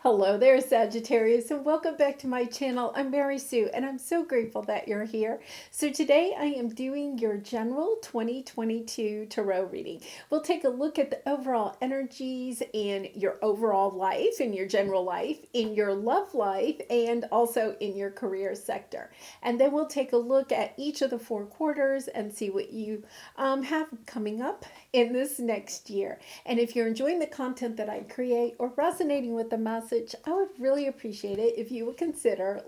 Hello there, Sagittarius, and welcome back to my channel. I'm Mary Sue, and I'm so grateful that you're here. So today I am doing your general 2022 tarot reading. We'll take a look at the overall energies in your overall life, in your general life, in your love life, and also in your career sector. And then we'll take a look at each of the 4 quarters and see what you have coming up in this next year. And if you're enjoying the content that I create or resonating with the message, I would really appreciate it if you would consider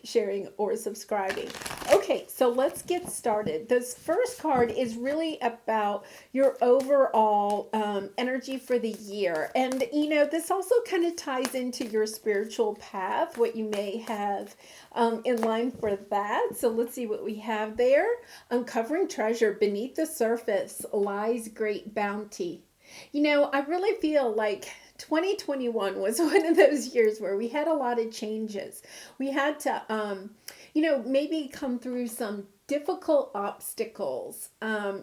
sharing, or subscribing. Okay, so let's get started. This first card is really about your overall energy for the year. And, this also kind of ties into your spiritual path, what you may have in line for that. So let's see what we have there. Uncovering treasure beneath the surface lies great bounty. I really feel like 2021 was one of those years where we had a lot of changes. We had to, maybe come through some difficult obstacles,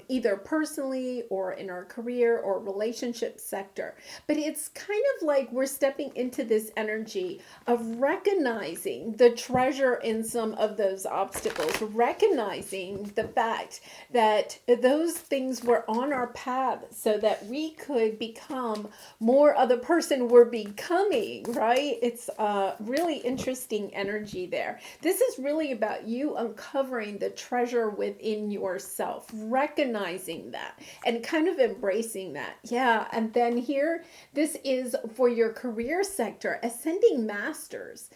either personally or in our career or relationship sector. But it's kind of like we're stepping into this energy of recognizing the treasure in some of those obstacles, recognizing the fact that those things were on our path so that we could become more of the person we're becoming, right? It's a really interesting energy there. This is really about you uncovering the treasure within yourself, recognizing that and kind of embracing that. Yeah. And then here, this is for your career sector, ascending masters.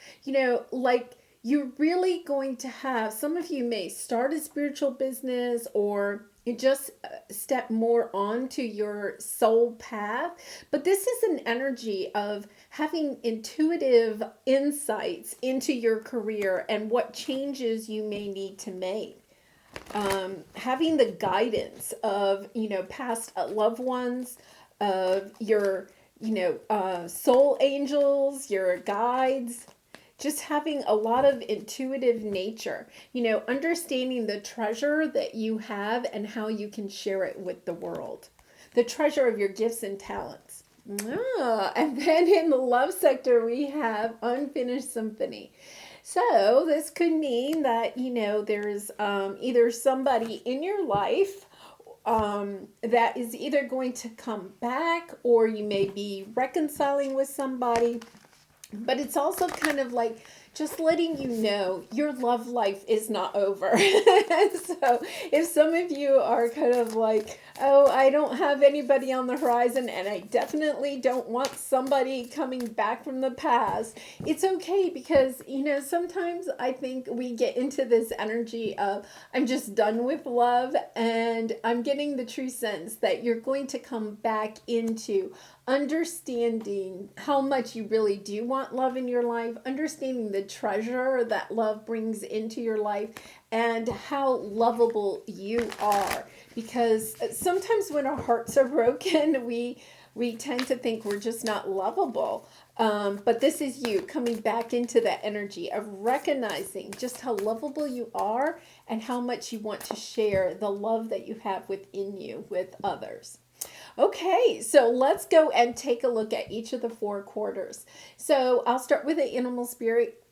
You're really going to have, some of you may start a spiritual business or you just step more onto your soul path. But this is an energy of having intuitive insights into your career and what changes you may need to make. Having the guidance of, past loved ones, of your, soul angels, your guides, just having a lot of intuitive nature, understanding the treasure that you have and how you can share it with the world, the treasure of your gifts and talents. And then in the love sector, we have unfinished symphony. So this could mean that, there's either somebody in your life that is either going to come back, or you may be reconciling with somebody. But it's also kind of like just letting you know your love life is not over. So if some of you are kind of like, oh, I don't have anybody on the horizon and I definitely don't want somebody coming back from the past, it's okay, because, sometimes I think we get into this energy of I'm just done with love, and I'm getting the true sense that you're going to come back into understanding how much you really do want love in your life, understanding the treasure that love brings into your life, and how lovable you are. Because sometimes when our hearts are broken, we tend to think we're just not lovable. But this is you coming back into that energy of recognizing just how lovable you are and how much you want to share the love that you have within you with others. Okay, so let's go and take a look at each of the 4 quarters. So I'll start with the animal spirit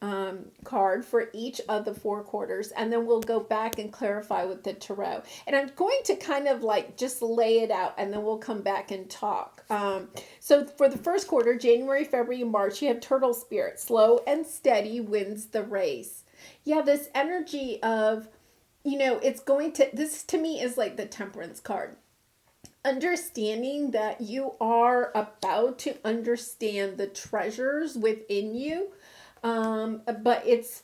card for each of the 4 quarters, and then we'll go back and clarify with the tarot. And I'm going to kind of just lay it out, and then we'll come back and talk. So for the first quarter, January, February, March, you have turtle spirit. Slow and steady wins the race. Yeah, this energy of, this to me is like the temperance card. Understanding that you are about to understand the treasures within you. But it's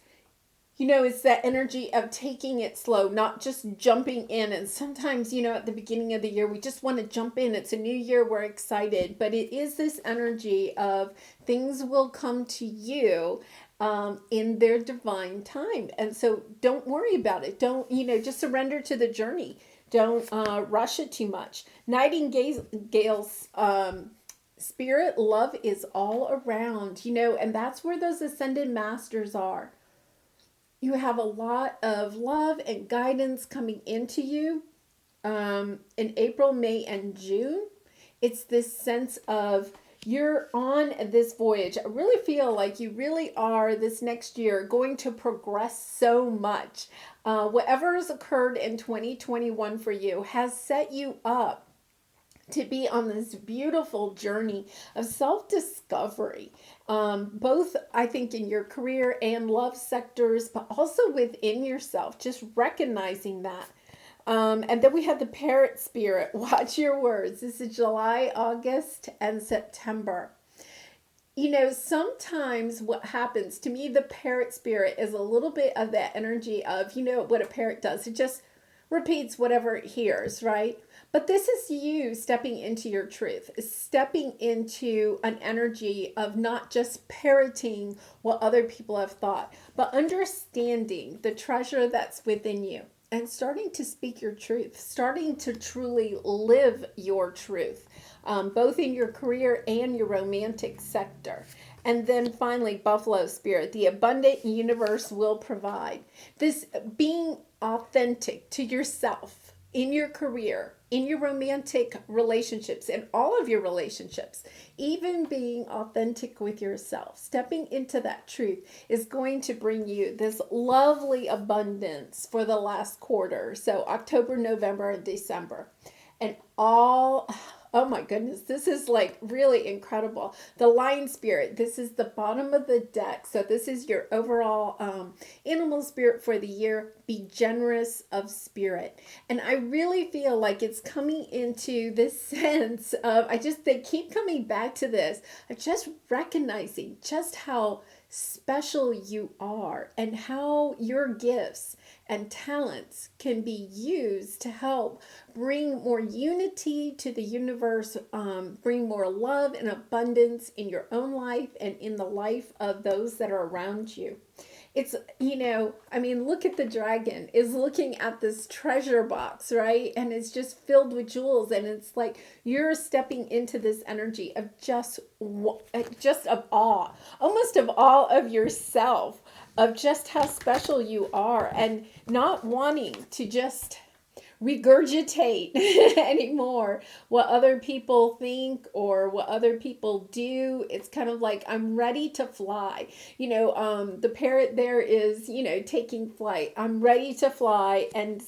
that energy of taking it slow, not just jumping in. And sometimes, at the beginning of the year, we just want to jump in. It's a new year, we're excited. But it is this energy of things will come to you in their divine time. And so don't worry about it. Don't, just surrender to the journey. Don't rush it too much. Nightingale's spirit, love is all around, and that's where those ascended masters are. You have a lot of love and guidance coming into you in April, May, and June. It's this sense of, you're on this voyage. I really feel like you really are this next year going to progress so much. Whatever has occurred in 2021 for you has set you up to be on this beautiful journey of self-discovery, both I think in your career and love sectors, but also within yourself, just recognizing that. And then we have the parrot spirit. Watch your words. This is July, August, and September. Sometimes what happens to me, the parrot spirit is a little bit of that energy of, what a parrot does. It just repeats whatever it hears, right? But this is you stepping into your truth, stepping into an energy of not just parroting what other people have thought, but understanding the treasure that's within you and starting to speak your truth, starting to truly live your truth, both in your career and your romantic sector. And then finally, Buffalo Spirit, the abundant universe will provide. This being authentic to yourself in your career, in your romantic relationships, in all of your relationships, even being authentic with yourself, stepping into that truth is going to bring you this lovely abundance for the last quarter. So October, November, and December. And oh my goodness, this is like really incredible. The lion spirit, this is the bottom of the deck. So this is your overall animal spirit for the year. Be generous of spirit. And I really feel like it's coming into this sense of, they keep coming back to this, of just recognizing just how special you are and how your gifts and talents can be used to help bring more unity to the universe, bring more love and abundance in your own life and in the life of those that are around you. It's, look at the dragon is looking at this treasure box, right? And it's just filled with jewels. And it's like you're stepping into this energy of just of awe, almost of all of yourself, of just how special you are, and not wanting to just regurgitate anymore what other people think or what other people do. It's kind of like, I'm ready to fly. The parrot there is, taking flight. I'm ready to fly and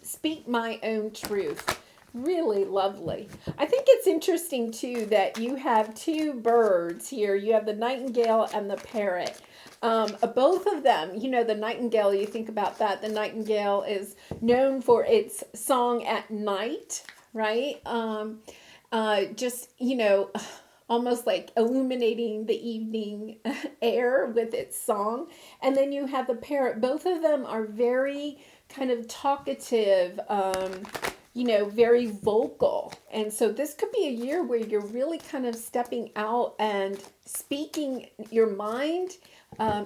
speak my own truth. Really lovely. I think it's interesting too that you have two birds here. You have the nightingale and the parrot. Both of them, the nightingale, you think about that. The nightingale is known for its song at night, right? Almost like illuminating the evening air with its song. And then you have the parrot. Both of them are very kind of talkative, very vocal. And so this could be a year where you're really kind of stepping out and speaking your mind,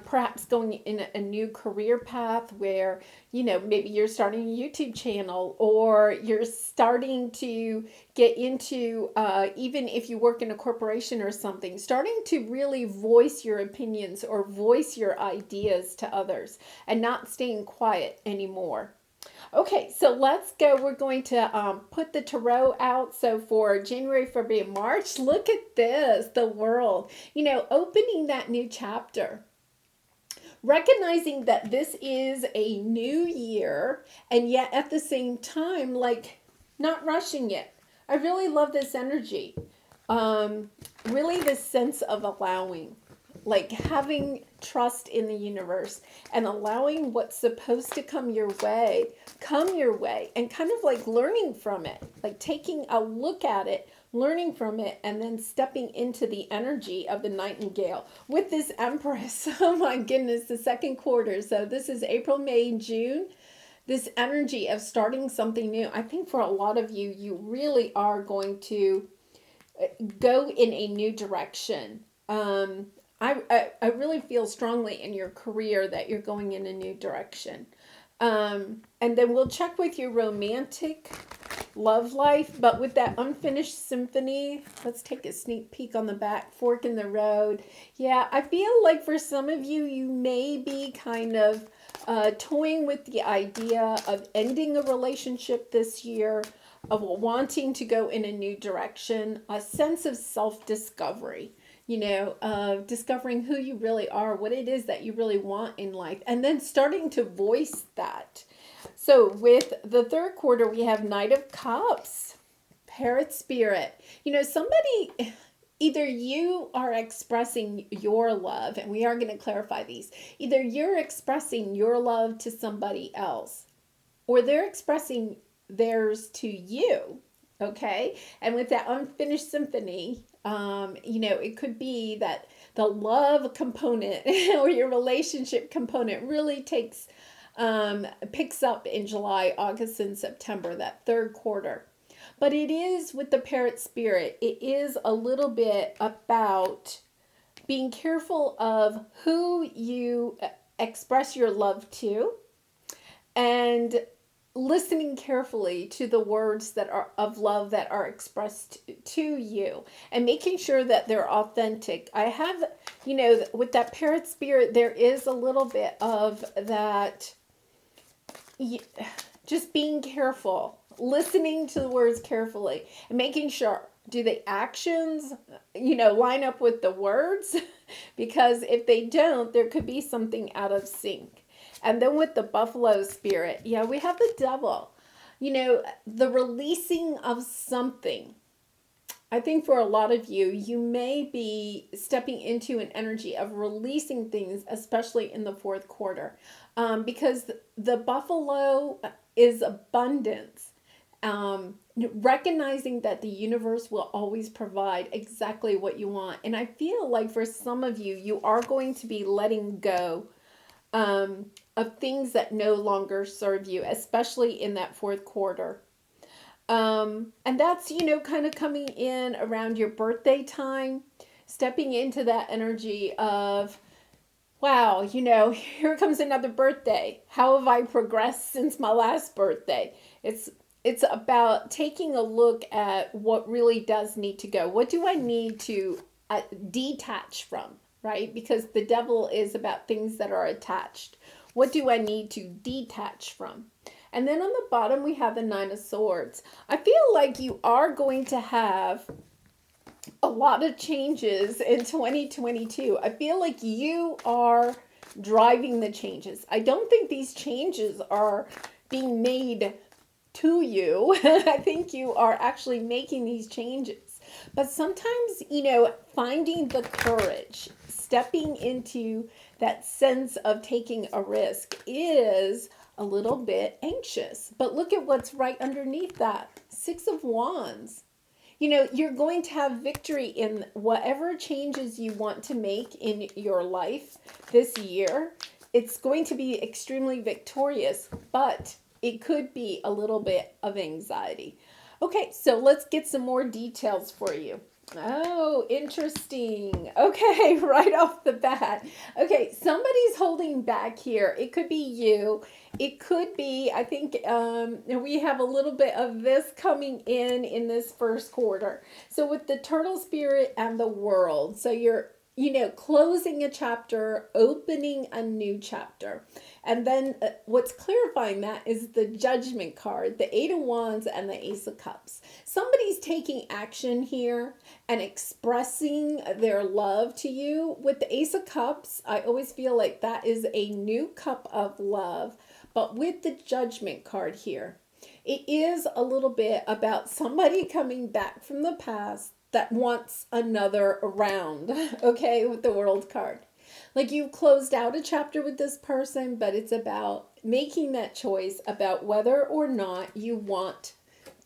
perhaps going in a new career path where, maybe you're starting a YouTube channel, or you're starting to get into, even if you work in a corporation or something, starting to really voice your opinions or voice your ideas to others and not staying quiet anymore. Okay, so let's go. We're going to put the tarot out. So for January, February, March, look at this, the world, opening that new chapter. Recognizing that this is a new year, and yet at the same time, like, not rushing it. I really love this energy. Really this sense of allowing, like having trust in the universe and allowing what's supposed to come your way, and kind of like learning from it, like taking a look at it, learning from it, and then stepping into the energy of the nightingale with this Empress. Oh my goodness, the second quarter. So this is April, May, June. This energy of starting something new. I think for a lot of you, you really are going to go in a new direction. I really feel strongly in your career that you're going in a new direction. And then we'll check with your romantic love life, but with that unfinished symphony, let's take a sneak peek on the back, fork in the road. Yeah, I feel like for some of you, you may be kind of toying with the idea of ending a relationship this year. of wanting to go in a new direction, a sense of self-discovery, of discovering who you really are, what it is that you really want in life, and then starting to voice that. So with the third quarter, we have Knight of Cups, Parrot Spirit. Somebody, either you are expressing your love, and we are going to clarify these. Either you're expressing your love to somebody else, or they're expressing theirs to you. Okay. And with that unfinished symphony, it could be that the love component or your relationship component really picks up in July, August, and September, that third quarter. But it is with the Parrot Spirit, it is a little bit about being careful of who you express your love to, and listening carefully to the words that are of love that are expressed to you, and making sure that they're authentic. I have, with that Parrot Spirit, there is a little bit of that, just being careful, listening to the words carefully, and making sure, do the actions, line up with the words? Because if they don't, there could be something out of sync. And then with the Buffalo Spirit, we have the Devil. The releasing of something. I think for a lot of you, you may be stepping into an energy of releasing things, especially in the fourth quarter. Because the Buffalo is abundance. Recognizing that the universe will always provide exactly what you want. And I feel like for some of you, you are going to be letting go of things that no longer serve you, especially in that fourth quarter. And that's, kind of coming in around your birthday time, stepping into that energy of, wow, here comes another birthday. How have I progressed since my last birthday? It's about taking a look at what really does need to go. What do I need to detach from, right? Because the Devil is about things that are attached. What do I need to detach from? And then on the bottom, we have the Nine of Swords. I feel like you are going to have a lot of changes in 2022. I feel like you are driving the changes. I don't think these changes are being made to you. I think you are actually making these changes. But sometimes, finding the courage, stepping into that sense of taking a risk is a little bit anxious. But look at what's right underneath that. Six of Wands. You're going to have victory in whatever changes you want to make in your life this year. It's going to be extremely victorious, but it could be a little bit of anxiety. Okay, so let's get some more details for you. Oh, interesting. Okay, right off the bat. Okay, somebody's holding back here. It could be you. It could be, I think, we have a little bit of this coming in this first quarter. So with the Turtle Spirit and the World, so you're, closing a chapter, opening a new chapter. And then what's clarifying that is the Judgment card, the Eight of Wands, and the Ace of Cups. Somebody's taking action here and expressing their love to you. With the Ace of Cups, I always feel like that is a new cup of love. But with the Judgment card here, it is a little bit about somebody coming back from the past that wants another round, okay, with the World card. Like you've closed out a chapter with this person, but it's about making that choice about whether or not you want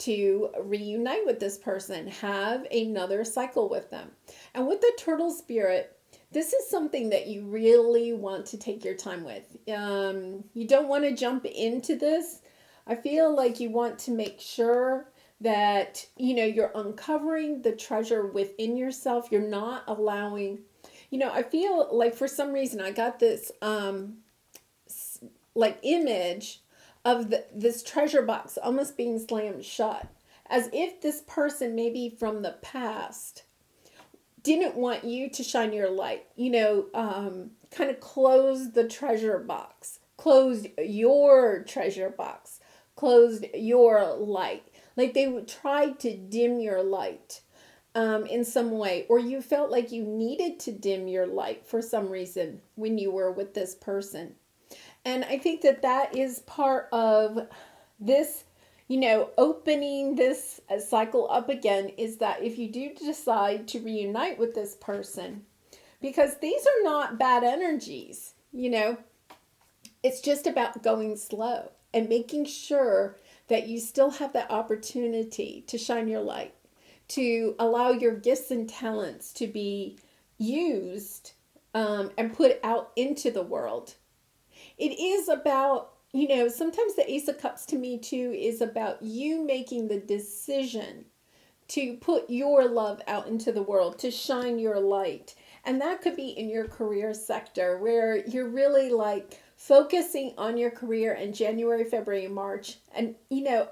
to reunite with this person, have another cycle with them. And with the Turtle Spirit, this is something that you really want to take your time with. You don't want to jump into this. I feel like you want to make sure that, you're uncovering the treasure within yourself. You're not allowing, I feel like for some reason I got this image of this treasure box almost being slammed shut, as if this person maybe from the past didn't want you to shine your light, kind of closed the treasure box, closed your treasure box, closed your light. Like they would try to dim your light in some way, or you felt like you needed to dim your light for some reason when you were with this person. And I think that that is part of this, opening this cycle up again, is that if you do decide to reunite with this person, because these are not bad energies, it's just about going slow and making sure that you still have that opportunity to shine your light, to allow your gifts and talents to be used and put out into the world. It is about, sometimes the Ace of Cups to me too is about you making the decision to put your love out into the world, to shine your light. And that could be in your career sector where you're really like focusing on your career in January, February, March, and,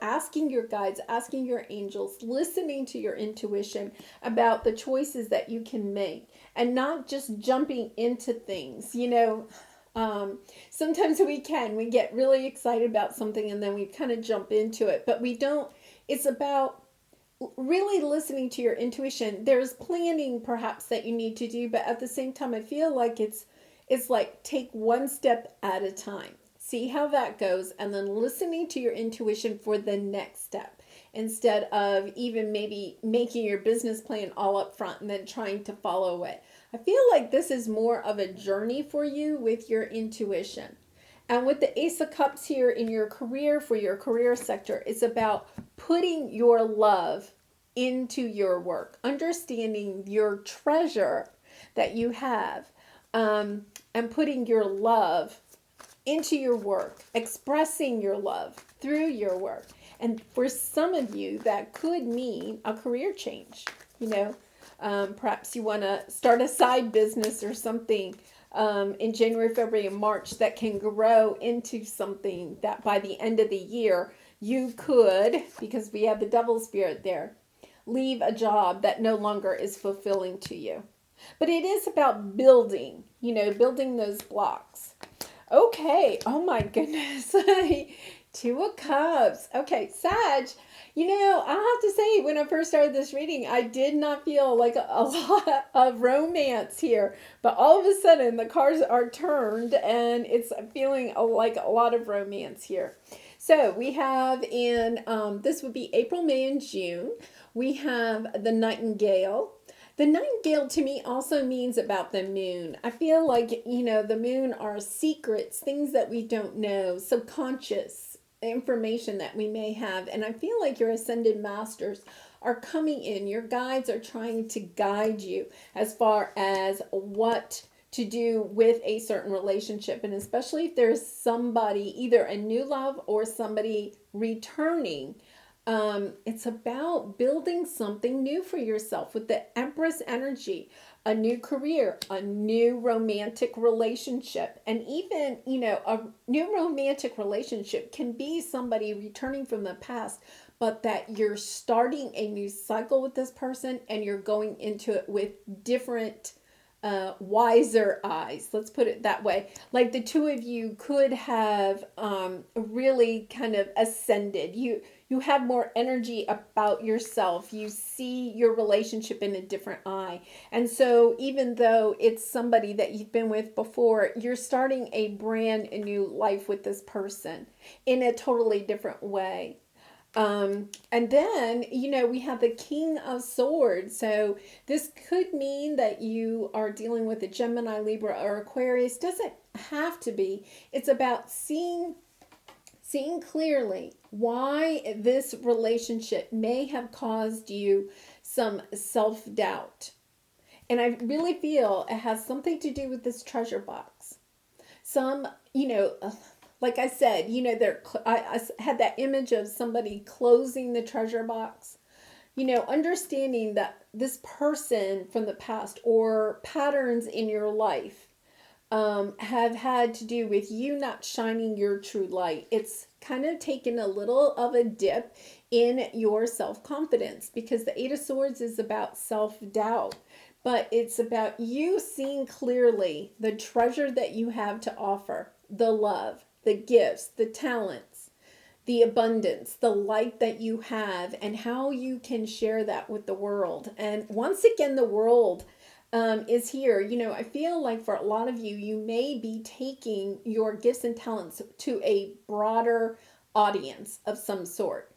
asking your guides, asking your angels, listening to your intuition about the choices that you can make and not just jumping into things, sometimes we get really excited about something and then we kind of jump into it, but we don't. It's about really listening to your intuition. There's planning perhaps that you need to do, but at the same time, I feel like it's like take one step at a time. See how that goes, and then listening to your intuition for the next step instead of even maybe making your business plan all up front and then trying to follow it. I feel like this is more of a journey for you with your intuition. And with the Ace of Cups here in your career, for your career sector, it's about putting your love into your work, understanding your treasure that you have, and putting your love into your work, expressing your love through your work. And for some of you, that could mean a career change. Perhaps you want to start a side business or something in January, February, and March that can grow into something that by the end of the year you could, because we have the devil spirit there, leave a job that no longer is fulfilling to you. But it is about building, building those blocks. Okay. Oh my goodness. Two of Cups. Okay, Sag. I have to say, when I first started this reading, I did not feel like a lot of romance here. But all of a sudden, the cards are turned, and it's feeling like a lot of romance here. So we have this would be April, May, and June. We have the Nightingale. The nightingale to me also means about the moon. I feel like, the moon are secrets, things that we don't know, subconscious information that we may have. And I feel like your ascended masters are coming in. Your guides are trying to guide you as far as what to do with a certain relationship. And especially if there's somebody, either a new love or somebody returning. It's about building something new for yourself with the Empress energy, a new career, a new romantic relationship. And even, a new romantic relationship can be somebody returning from the past, but that you're starting a new cycle with this person and you're going into it with different wiser eyes. Let's put it that way. Like the two of you could have really kind of ascended. You have more energy about yourself. You see your relationship in a different eye. And so even though it's somebody that you've been with before, you're starting a brand new life with this person in a totally different way. And then, we have the King of Swords. So this could mean that you are dealing with a Gemini, Libra, or Aquarius. Doesn't have to be. It's about seeing clearly why this relationship may have caused you some self-doubt. And I really feel it has something to do with this treasure box. Some, like I said, I had that image of somebody closing the treasure box, understanding that this person from the past or patterns in your life have had to do with you not shining your true light. It's kind of taken a little of a dip in your self-confidence, because the Eight of Swords is about self-doubt, but it's about you seeing clearly the treasure that you have to offer, the love, the gifts, the talents, the abundance, the light that you have, and how you can share that with the world. And once again, the world is here. I feel like for a lot of you, you may be taking your gifts and talents to a broader audience of some sort,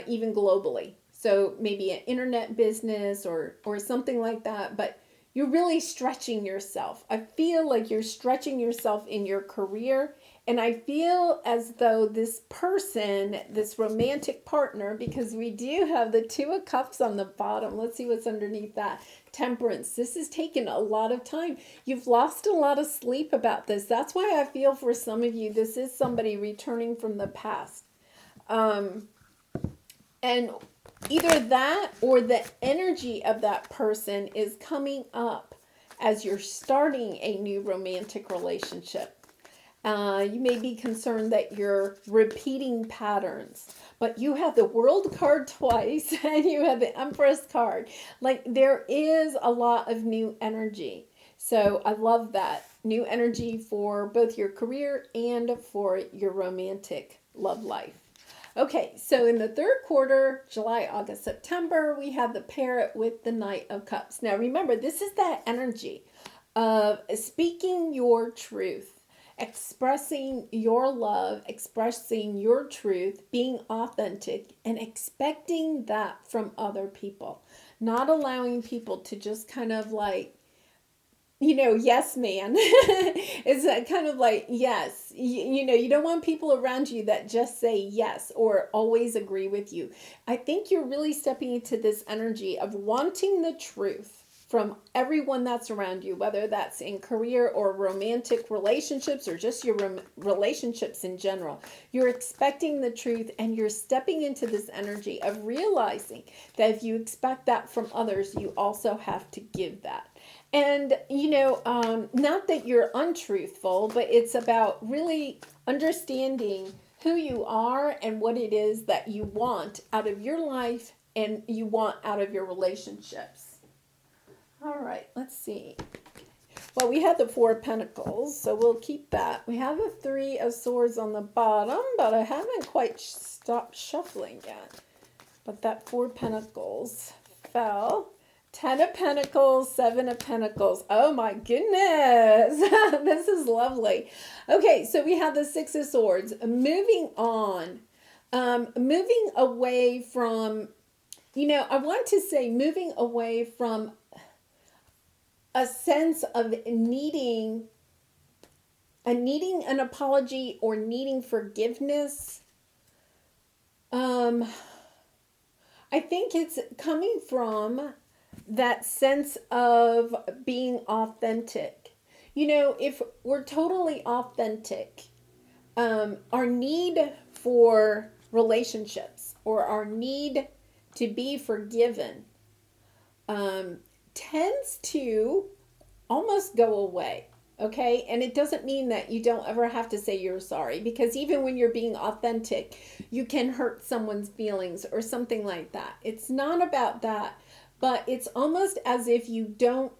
even globally. So maybe an internet business or something like that, but you're really stretching yourself. I feel like you're stretching yourself in your career. And I feel as though this person, this romantic partner, because we do have the Two of Cups on the bottom. Let's see what's underneath that. Temperance. This has taken a lot of time. You've lost a lot of sleep about this. That's why I feel for some of you, this is somebody returning from the past. And either that or the energy of that person is coming up as you're starting a new romantic relationship. You may be concerned that you're repeating patterns, but you have the World card twice and you have the Empress card. Like, there is a lot of new energy. So I love that. New energy for both your career and for your romantic love life. Okay, so in the third quarter, July, August, September, we have the Parrot with the Knight of Cups. Now remember, this is that energy of speaking your truth, expressing your love, expressing your truth, being authentic, and expecting that from other people. Not allowing people to just kind of like, yes, man. It's kind of like, yes. You don't want people around you that just say yes or always agree with you. I think you're really stepping into this energy of wanting the truth from everyone that's around you, whether that's in career or romantic relationships or just your relationships in general. You're expecting the truth, and you're stepping into this energy of realizing that if you expect that from others, you also have to give that. And, not that you're untruthful, but it's about really understanding who you are and what it is that you want out of your life and you want out of your relationships. All right, let's see. Well, we have the Four of Pentacles, so we'll keep that. We have a Three of Swords on the bottom, but I haven't quite stopped shuffling yet. But that Four of Pentacles fell. 10 of Pentacles, 7 of Pentacles. Oh my goodness. This is lovely. Okay, so we have the Six of Swords. Moving on. Moving away from, I want to say moving away from a sense of needing an apology or needing forgiveness. I think it's coming from that sense of being authentic. If we're totally authentic, our need for relationships or our need to be forgiven tends to almost go away. Okay. And it doesn't mean that you don't ever have to say you're sorry, because even when you're being authentic, you can hurt someone's feelings or something like that. It's not about that. But it's almost as if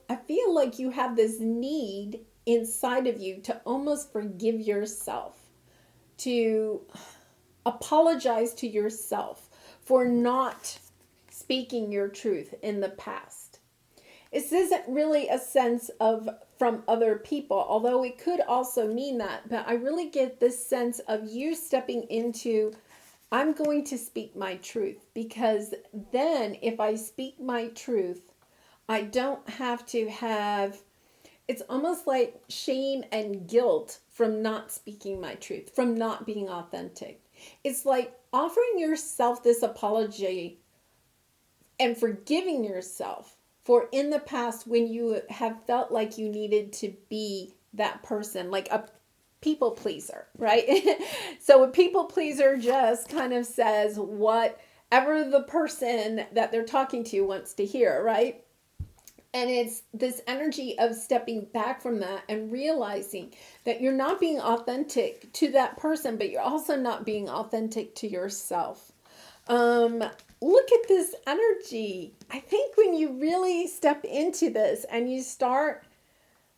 I feel like you have this need inside of you to almost forgive yourself, to apologize to yourself for not speaking your truth in the past. This isn't really a sense of from other people, although it could also mean that. But I really get this sense of you stepping into, I'm going to speak my truth, because then if I speak my truth, I don't have to have, it's almost like shame and guilt from not speaking my truth, from not being authentic. It's like offering yourself this apology and forgiving yourself for in the past when you have felt like you needed to be that person, like a people pleaser, right? So a people pleaser just kind of says whatever the person that they're talking to wants to hear, right? And it's this energy of stepping back from that and realizing that you're not being authentic to that person, but you're also not being authentic to yourself. Look at this energy. I think when you really step into this and you start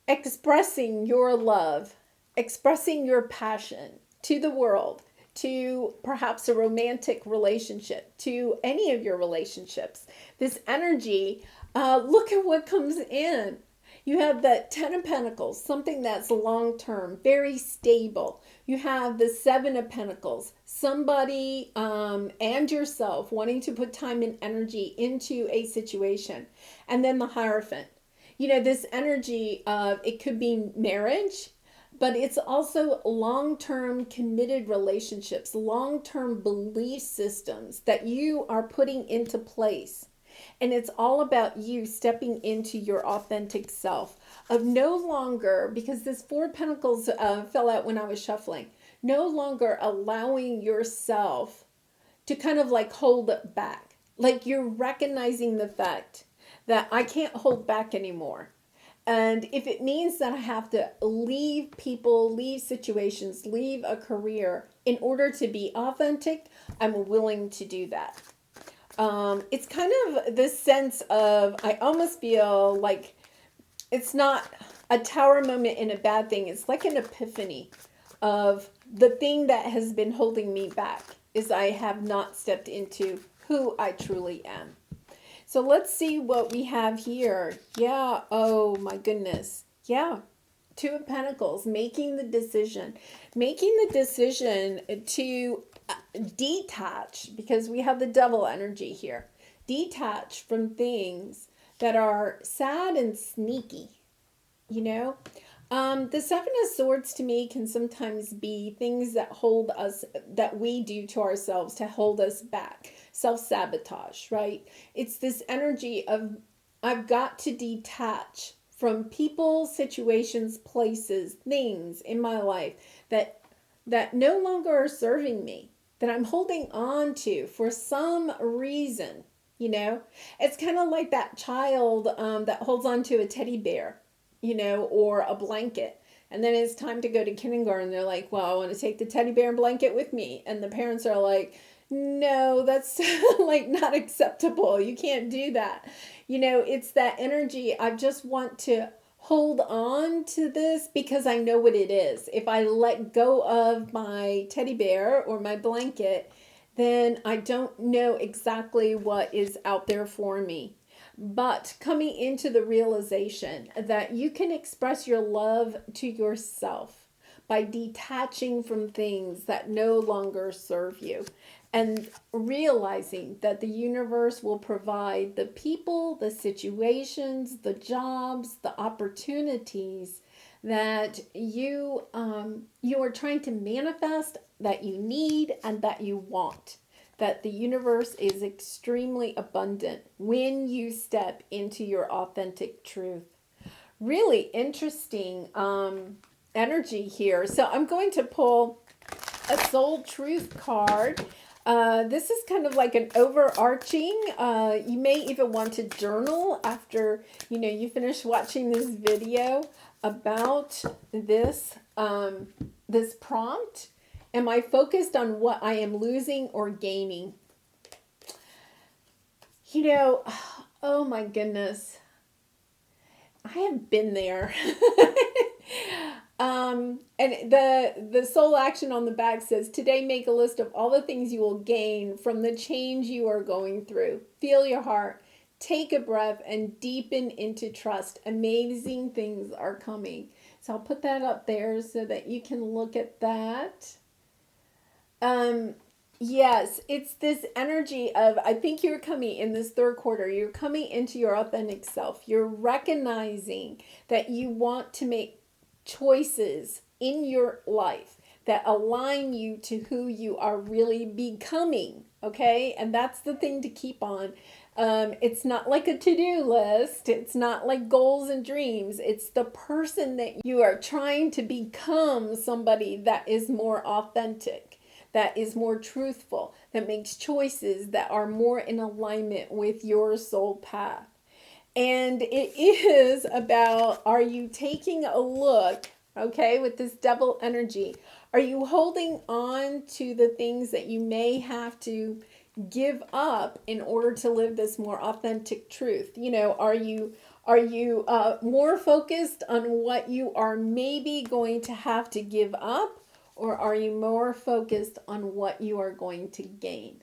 expressing your love, expressing your passion to the world, to perhaps a romantic relationship, to any of your relationships. This energy, look at what comes in. You have that Ten of Pentacles, something that's long term, very stable. You have the Seven of Pentacles, somebody and yourself wanting to put time and energy into a situation. And then the Hierophant. You know, this energy of it could be marriage, but it's also long-term committed relationships, long-term belief systems that you are putting into place. And it's all about you stepping into your authentic self of no longer, because this Four of Pentacles fell out when I was shuffling, no longer allowing yourself to kind of like hold it back. Like you're recognizing the fact that I can't hold back anymore. And if it means that I have to leave people, leave situations, leave a career in order to be authentic, I'm willing to do that. It's kind of this sense of, I almost feel like it's not a tower moment in a bad thing. It's like an epiphany of the thing that has been holding me back is I have not stepped into who I truly am. So let's see what we have here. Yeah, oh my goodness. Yeah, Two of Pentacles, making the decision to detach, because we have the Devil energy here. Detach from things that are sad and sneaky, you know? The Seven of Swords to me can sometimes be things that hold us, that we do to ourselves to hold us back. Self-sabotage, right? It's this energy of I've got to detach from people, situations, places, things in my life that no longer are serving me, that I'm holding on to for some reason, you know? It's kind of like that child that holds on to a teddy bear, you know, or a blanket. And then it's time to go to kindergarten. They're like, well, I want to take the teddy bear and blanket with me. And the parents are like, no, that's like not acceptable. You can't do that. You know, it's that energy. I just want to hold on to this because I know what it is. If I let go of my teddy bear or my blanket, then I don't know exactly what is out there for me. But coming into the realization that you can express your love to yourself by detaching from things that no longer serve you, and realizing that the universe will provide the people, the situations, the jobs, the opportunities that you are trying to manifest, that you need and that you want. That the universe is extremely abundant when you step into your authentic truth. Really interesting energy here. So I'm going to pull a soul truth card. This is kind of like an overarching, you may even want to journal after, you know, you finish watching this video about this, this prompt. Am I focused on what I am losing or gaining? You know, oh my goodness. I have been there. And the soul action on the back says, today make a list of all the things you will gain from the change you are going through. Feel your heart, take a breath, and deepen into trust. Amazing things are coming. So I'll put that up there so that you can look at that. Yes, it's this energy of, I think you're coming in this third quarter, you're coming into your authentic self. You're recognizing that you want to make choices in your life that align you to who you are really becoming. Okay. And that's the thing to keep on. It's not like a to-do list. It's not like goals and dreams. It's the person that you are trying to become, somebody that is more authentic, that is more truthful, that makes choices that are more in alignment with your soul path. And it is about, are you taking a look, okay, with this Devil energy? Are you holding on to the things that you may have to give up in order to live this more authentic truth? You know, are you more focused on what you are maybe going to have to give up? or are you more focused on what you are going to gain?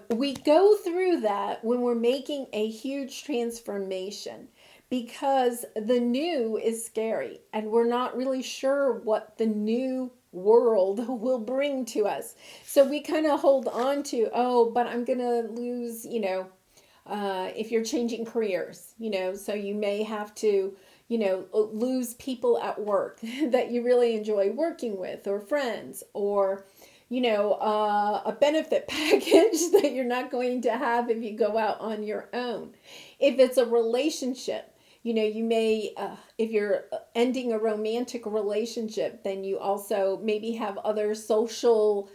We go through that when we're making a huge transformation because the new is scary and we're not really sure what the new world will bring to us. So we kind of hold on to, oh, but I'm going to lose, if you're changing careers, so you may have to, lose people at work that you really enjoy working with, or friends, or a benefit package that you're not going to have if you go out on your own. If it's a relationship, you may, if you're ending a romantic relationship, then you also maybe have other social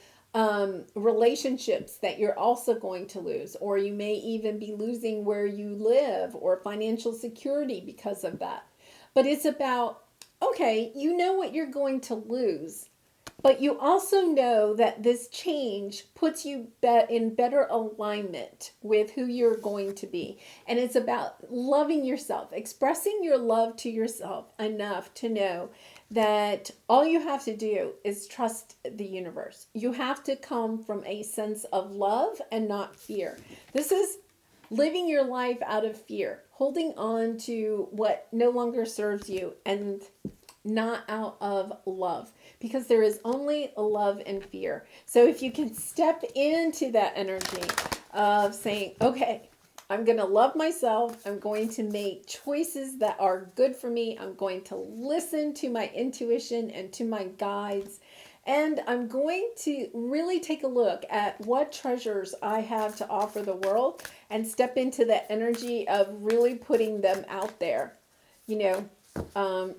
relationships that you're also going to lose, or you may even be losing where you live or financial security because of that. But it's about, okay, you know what you're going to lose. But you also know that this change puts you in better alignment with who you're going to be. And it's about loving yourself, expressing your love to yourself enough to know that all you have to do is trust the universe. You have to come from a sense of love and not fear. This is living your life out of fear, holding on to what no longer serves you, and not out of love, because there is only love and fear. So if you can step into that energy of saying, okay, I'm going to love myself. I'm going to make choices that are good for me. I'm going to listen to my intuition and to my guides. And I'm going to really take a look at what treasures I have to offer the world and step into the energy of really putting them out there,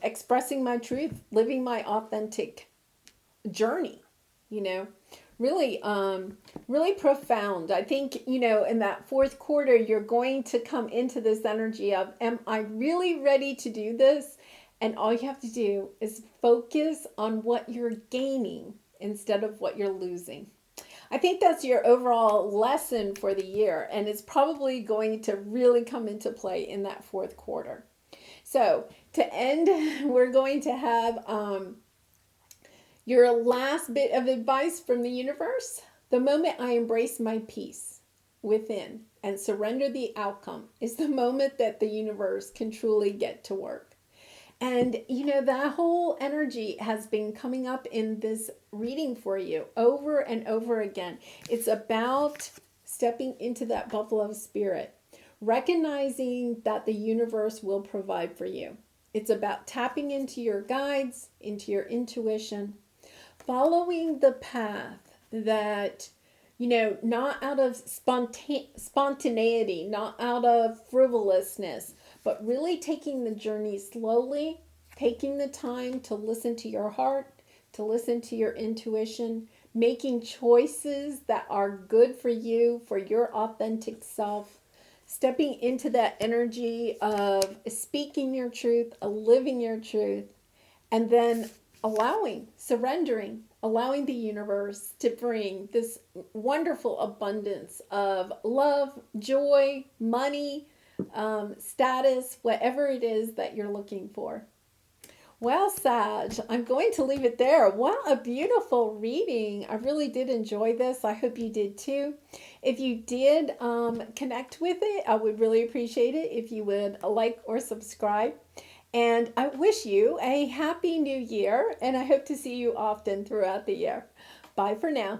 expressing my truth, living my authentic journey, really, really profound. I think, in that fourth quarter, you're going to come into this energy of, am I really ready to do this? And all you have to do is focus on what you're gaining instead of what you're losing. I think that's your overall lesson for the year, and it's probably going to really come into play in that fourth quarter. So to end, we're going to have your last bit of advice from the universe. The moment I embrace my peace within and surrender the outcome is the moment that the universe can truly get to work. And, that whole energy has been coming up in this reading for you over and over again. It's about stepping into that buffalo spirit, recognizing that the universe will provide for you. It's about tapping into your guides, into your intuition, following the path that, not out of spontaneity, not out of frivolousness, but really taking the journey slowly, taking the time to listen to your heart, to listen to your intuition, making choices that are good for you, for your authentic self, stepping into that energy of speaking your truth, living your truth, and then surrendering, allowing the universe to bring this wonderful abundance of love, joy, money, status, whatever it is that you're looking for. Well, Sag, I'm going to leave it there. What a beautiful reading. I really did enjoy this. I hope you did too. If you did connect with it, I would really appreciate it if you would like or subscribe. And I wish you a happy new year, and I hope to see you often throughout the year. Bye for now.